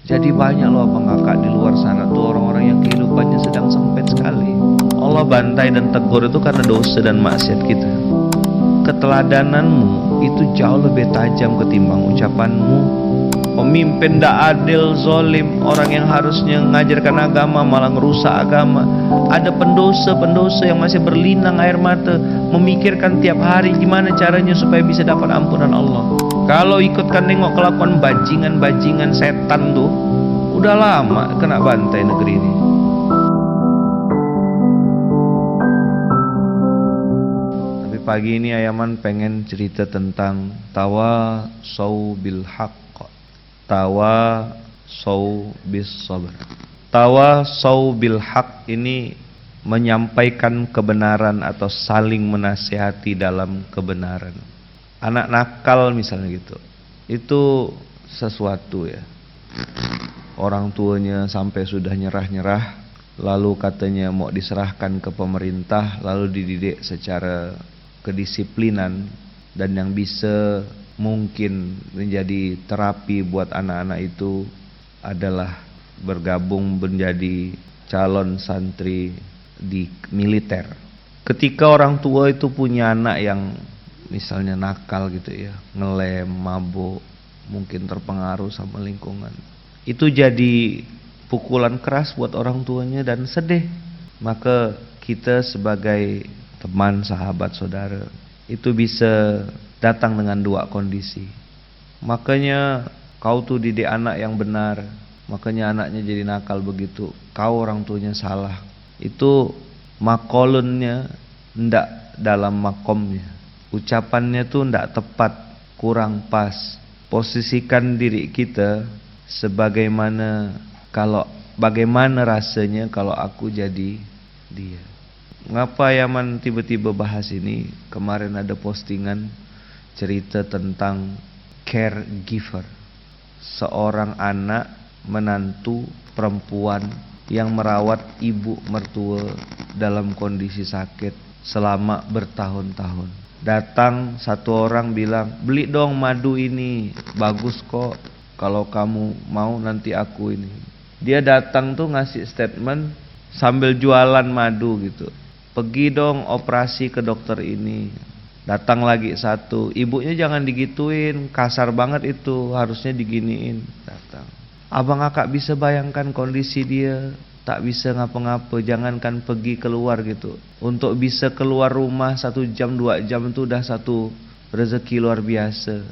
Jadi banyak loh abang kakak di luar sana tuh orang-orang yang kehidupannya sedang sempit sekali. Allah bantai dan tegur itu karena dosa dan maksiat kita. Keteladananmu itu jauh lebih tajam ketimbang ucapanmu. Pemimpin tidak adil, zolim, orang yang harusnya mengajarkan agama malah merusak agama. Ada pendosa-pendosa yang masih berlinang air mata, memikirkan tiap hari gimana caranya supaya bisa dapat ampunan Allah. Kalau ikutkan nengok kelakuan bajingan-bajingan setan tuh, udah lama kena bantai negeri ini. Tapi pagi ini Ayaman pengen cerita tentang tawasau bil haqq, tawasau bis sabr. Tawasau bil haqq ini menyampaikan kebenaran atau saling menasihati dalam kebenaran. Anak nakal misalnya gitu, itu sesuatu ya, orang tuanya sampai sudah nyerah-nyerah, lalu katanya mau diserahkan ke pemerintah, lalu dididik secara kedisiplinan, dan yang bisa mungkin menjadi terapi buat anak-anak itu adalah bergabung menjadi calon santri di militer. Ketika orang tua itu punya anak yang misalnya nakal gitu ya, ngelem, mabuk, mungkin terpengaruh sama lingkungan, itu jadi pukulan keras buat orang tuanya dan sedih. Maka kita sebagai teman, sahabat, saudara itu bisa datang dengan dua kondisi. Makanya kau tuh didik anak yang benar, makanya anaknya jadi nakal begitu, kau orang tuanya salah. Itu makolunnya ndak dalam makomnya, ucapannya tuh ndak tepat, kurang pas. Posisikan diri kita sebagaimana bagaimana rasanya kalau aku jadi dia. Ngapa Yaman tiba-tiba bahas ini? Kemarin ada postingan cerita tentang caregiver, seorang anak menantu perempuan yang merawat ibu mertua dalam kondisi sakit selama bertahun-tahun. Datang satu orang bilang, beli dong madu ini, bagus kok, kalau kamu mau nanti aku ini. Dia datang tuh ngasih statement sambil jualan madu gitu, pergi dong operasi ke dokter ini. Datang lagi satu, ibunya jangan digituin, kasar banget itu, harusnya diginiin. Datang. Abang kakak bisa bayangkan kondisi dia, tak bisa ngapa-ngapa, jangankan pergi keluar gitu. Untuk bisa keluar rumah 1 jam 2 jam itu udah satu rezeki luar biasa.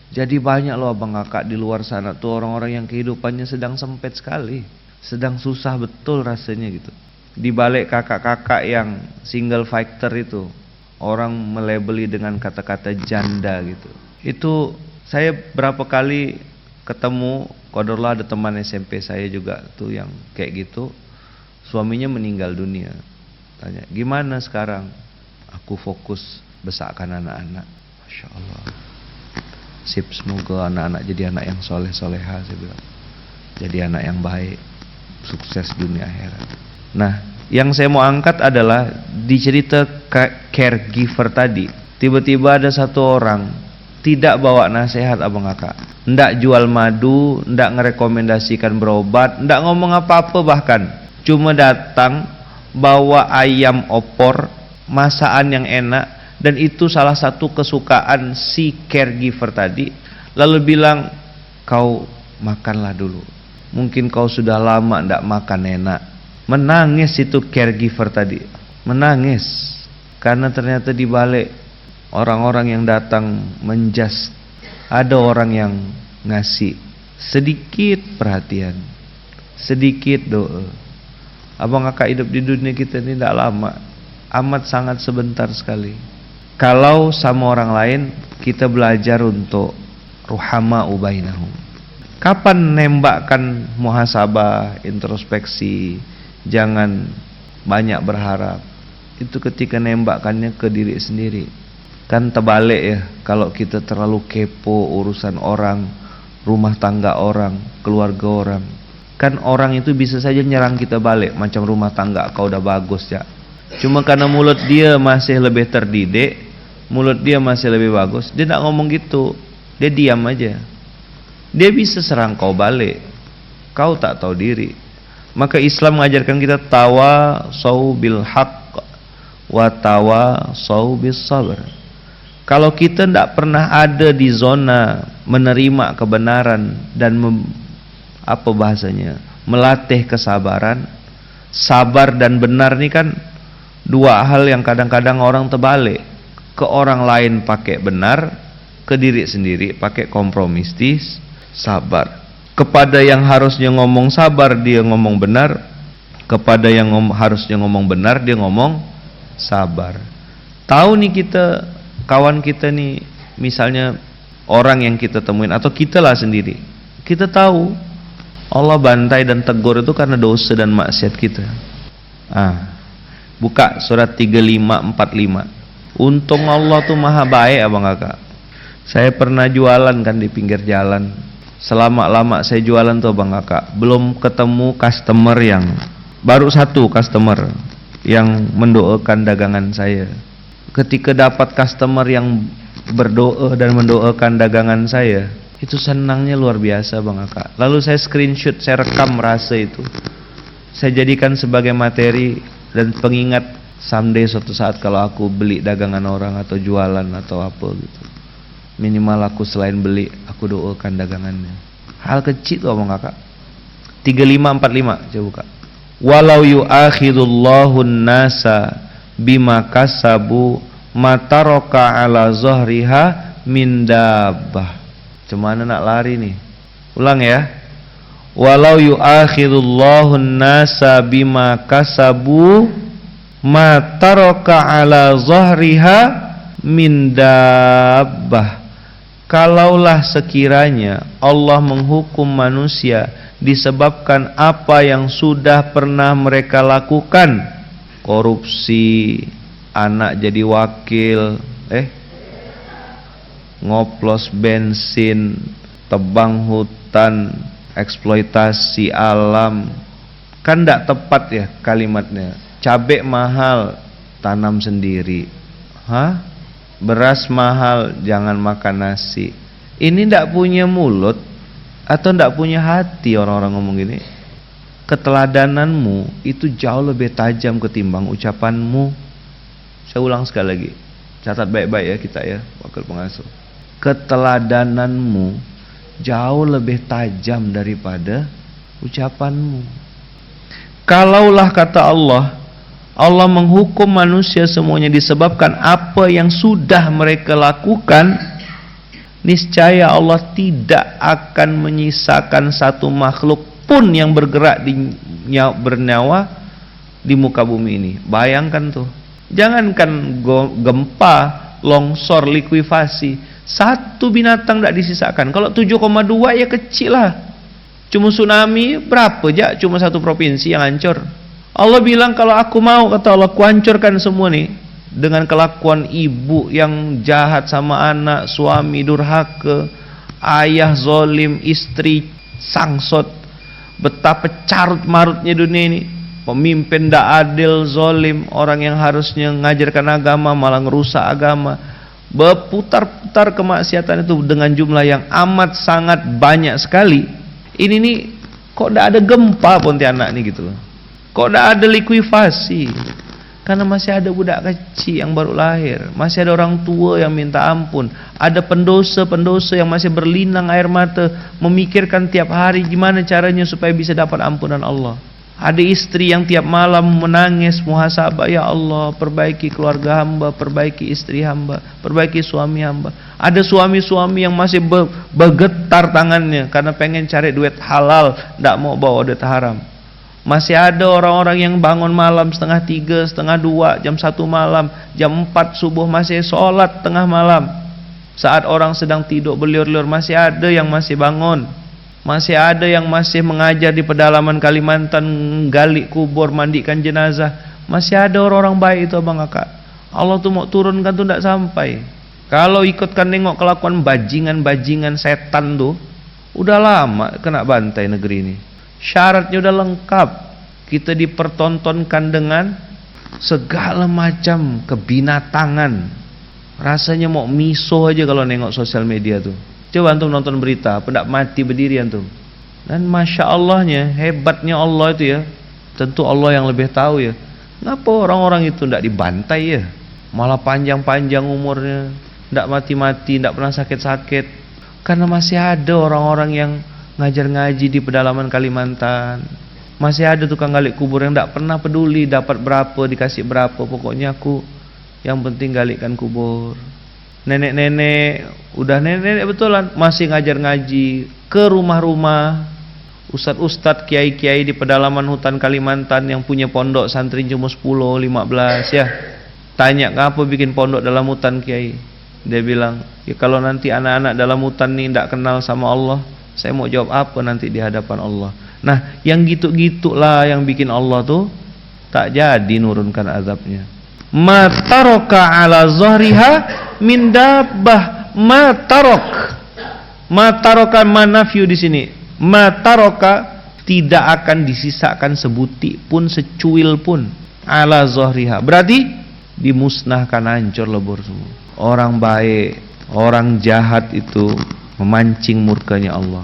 Jadi banyak loh abang kakak di luar sana tuh orang-orang yang kehidupannya sedang sempit sekali, sedang susah betul rasanya gitu. Di balik kakak-kakak yang single fighter itu, orang melabeli dengan kata-kata janda gitu. Itu saya berapa kali ketemu, qadarullah ada teman SMP saya juga tuh yang kayak gitu, suaminya meninggal dunia. Tanya, gimana sekarang? Aku fokus besarkan anak-anak. Masya Allah. Sip, semoga anak-anak jadi anak yang soleh-soleha, saya bilang. Jadi anak yang baik, sukses dunia akhirat. Nah, yang saya mau angkat adalah di cerita caregiver tadi, tiba-tiba ada satu orang tidak bawa nasihat abang kakak, ndak jual madu, ndak ngerekomendasikan berobat, ndak ngomong apa-apa, bahkan cuma datang bawa ayam opor, masakan yang enak, dan itu salah satu kesukaan si caregiver tadi. Lalu bilang, kau makanlah dulu, mungkin kau sudah lama ndak makan enak. Menangis itu caregiver tadi, menangis karena ternyata di balik orang-orang yang datang menjas, ada orang yang ngasih sedikit perhatian, sedikit doa. Abang kakak hidup di dunia kita ini tidak lama, amat sangat sebentar sekali. Kalau sama orang lain kita belajar untuk ruhama ubainahum. Kapan nembakkan muhasabah, introspeksi, jangan banyak berharap. Itu ketika nembakkannya ke diri sendiri. Kan terbalik ya, kalau kita terlalu kepo urusan orang, rumah tangga orang, keluarga orang. Kan orang itu bisa saja nyerang kita balik, macam rumah tangga kau udah bagus ya, cuma karena mulut dia masih lebih terdidik, mulut dia masih lebih bagus, dia tidak ngomong gitu, dia diam aja. Dia bisa serang kau balik. kau tak tahu diri. Maka Islam mengajarkan kita tawasau bil haqq wa tawasau bis sabr. Kalau kita tidak pernah ada di zona menerima kebenaran dan melatih kesabaran. Sabar dan benar ini kan dua hal yang kadang-kadang orang terbalik. Ke orang lain pakai benar, ke diri sendiri pakai kompromistis, sabar. Kepada yang harusnya ngomong sabar dia ngomong benar, kepada yang harusnya ngomong benar dia ngomong sabar. Tahu nih kita, kawan kita nih, misalnya orang yang kita temuin atau kita lah sendiri, kita tahu Allah bantai dan tegur itu karena dosa dan maksiat kita. Buka surat 3545. Untung Allah tuh maha baik abang kakak. Saya pernah jualan kan di pinggir jalan. Selama-lama saya jualan tuh abang kakak, belum ketemu customer yang, baru satu customer yang mendoakan dagangan saya. Ketika dapat customer yang berdoa dan mendoakan dagangan saya, itu senangnya luar biasa bang kakak. Lalu saya screenshot, saya rekam rasa itu, saya jadikan sebagai materi dan pengingat someday suatu saat kalau aku beli dagangan orang atau jualan atau apa gitu, minimal aku selain beli aku doakan dagangannya. Hal kecil tuh bang kakak. 3545 coba buka. Walau yu'akhidullahu nasa bima kasabu mataraka ala zahriha min dabbah. Cuman nak lari nih. Ulang ya. Walau yu'akhidullahu nasa bima kasabu mataraka ala zahriha min dabbah. Kalaulah sekiranya Allah menghukum manusia disebabkan apa yang sudah pernah mereka lakukan, korupsi, anak jadi wakil, ngoplos bensin, tebang hutan, eksploitasi alam, kan tidak tepat ya kalimatnya. Cabai mahal, tanam sendiri. Beras mahal, jangan makan nasi. Ini tidak punya mulut atau tidak punya hati orang-orang ngomong gini. Keteladananmu itu jauh lebih tajam ketimbang ucapanmu. Saya ulang sekali lagi, catat baik-baik ya kita ya, wakil pengasuh. Keteladananmu jauh lebih tajam daripada ucapanmu. Kalaulah kata Allah menghukum manusia semuanya disebabkan apa yang sudah mereka lakukan, niscaya Allah tidak akan menyisakan satu makhluk pun yang bergerak bernyawa di muka bumi ini. Bayangkan tuh, jangankan gempa, longsor, likuifasi, satu binatang tidak disisakan. Kalau 7,2 ya kecil lah. Cuma tsunami berapa aja, cuma satu provinsi yang hancur. Allah bilang kalau aku mau, kata Allah, kuhancurkan semua nih. Dengan kelakuan ibu yang jahat sama anak, suami durhaka, ayah zolim, istri sangsot, betapa carut marutnya dunia ini. Pemimpin tidak adil, zolim, orang yang harusnya mengajarkan agama malah ngerusak agama. Berputar-putar kemaksiatan itu dengan jumlah yang amat sangat banyak sekali. Ini nih kok tidak ada gempa Pontianak nih gitu loh. Kok tidak ada likuifasi? Karena masih ada budak kecil yang baru lahir, masih ada orang tua yang minta ampun, ada pendosa-pendosa yang masih berlinang air mata memikirkan tiap hari gimana caranya supaya bisa dapat ampunan Allah. Ada istri yang tiap malam menangis muhasabah, ya Allah perbaiki keluarga hamba, perbaiki istri hamba, perbaiki suami hamba. Ada suami-suami yang masih bergetar tangannya karena pengen cari duit halal, tidak mau bawa duit haram. Masih ada orang-orang yang bangun malam 1:30, 1:30, jam 1 malam, jam 4 subuh masih sholat tengah malam. Saat orang sedang tidur beliur-liur masih ada yang masih bangun. Masih ada yang masih mengajar di pedalaman Kalimantan, gali kubur, mandikan jenazah. Masih ada orang-orang baik itu abang kakak. Allah tuh mau turunkan tuh tidak sampai. Kalau ikutkan nengok kelakuan bajingan-bajingan setan tuh, udah lama kena bantai negeri ini. Syaratnya udah lengkap. Kita dipertontonkan dengan segala macam kebinatangan. Rasanya mau miso aja kalau nengok sosial media tuh. Coba antum nonton berita, pendak mati berdiri antum. Dan Masya Allahnya, hebatnya Allah itu ya, tentu Allah yang lebih tahu ya. Kenapa orang-orang itu tidak dibantai ya? Malah panjang-panjang umurnya, tidak mati-mati, tidak pernah sakit-sakit. Karena masih ada orang-orang yang ngajar ngaji di pedalaman Kalimantan. Masih ada tukang gali kubur yang tidak pernah peduli dapat berapa, dikasih berapa. Pokoknya aku yang penting galikan kubur. Nenek-nenek, udah nenek betulan, masih ngajar ngaji ke rumah-rumah. Ustadz-ustadz, kiai-kiai di pedalaman hutan Kalimantan yang punya pondok santri cuma 10, 15 ya. Tanya, kenapa bikin pondok dalam hutan kiai? Dia bilang, ya kalau nanti anak-anak dalam hutan ini tidak kenal sama Allah, saya mau jawab apa nanti di hadapan Allah? Nah, yang gitu-gitulah yang bikin Allah tuh tak jadi nurunkan azabnya. Ma taraka ala zahriha min dabbah. Ma taraka manafyu di sini. Ma taraka tidak akan disisakan sebutik pun, secuil pun ala zahriha. Berarti dimusnahkan, hancur lebur semua. Orang baik, orang jahat itu memancing murkanya Allah.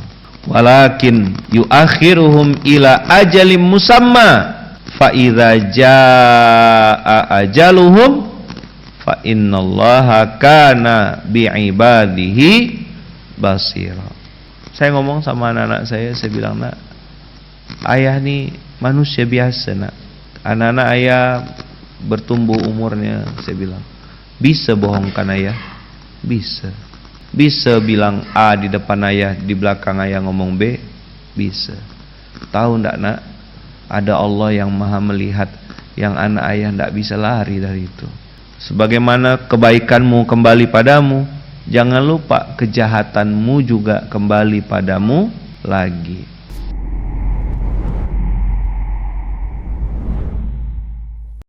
Walakin yuakhiruhum ila ajalim musamma fa idza jaa ajaluhum fa innallaha kana bi'ibadihi basira. Saya ngomong sama anak-anak saya bilang, nak, ayah nih manusia biasa, nak. Anak-anak ayah bertumbuh umurnya, saya bilang, bisa bohongkan ayah? Bisa. Bisa bilang A di depan ayah, di belakang ayah ngomong B? Bisa. Tahu ndak, nak? Ada Allah yang maha melihat, yang anak ayah ndak bisa lari dari itu. Sebagaimana kebaikanmu kembali padamu, jangan lupa kejahatanmu juga kembali padamu lagi.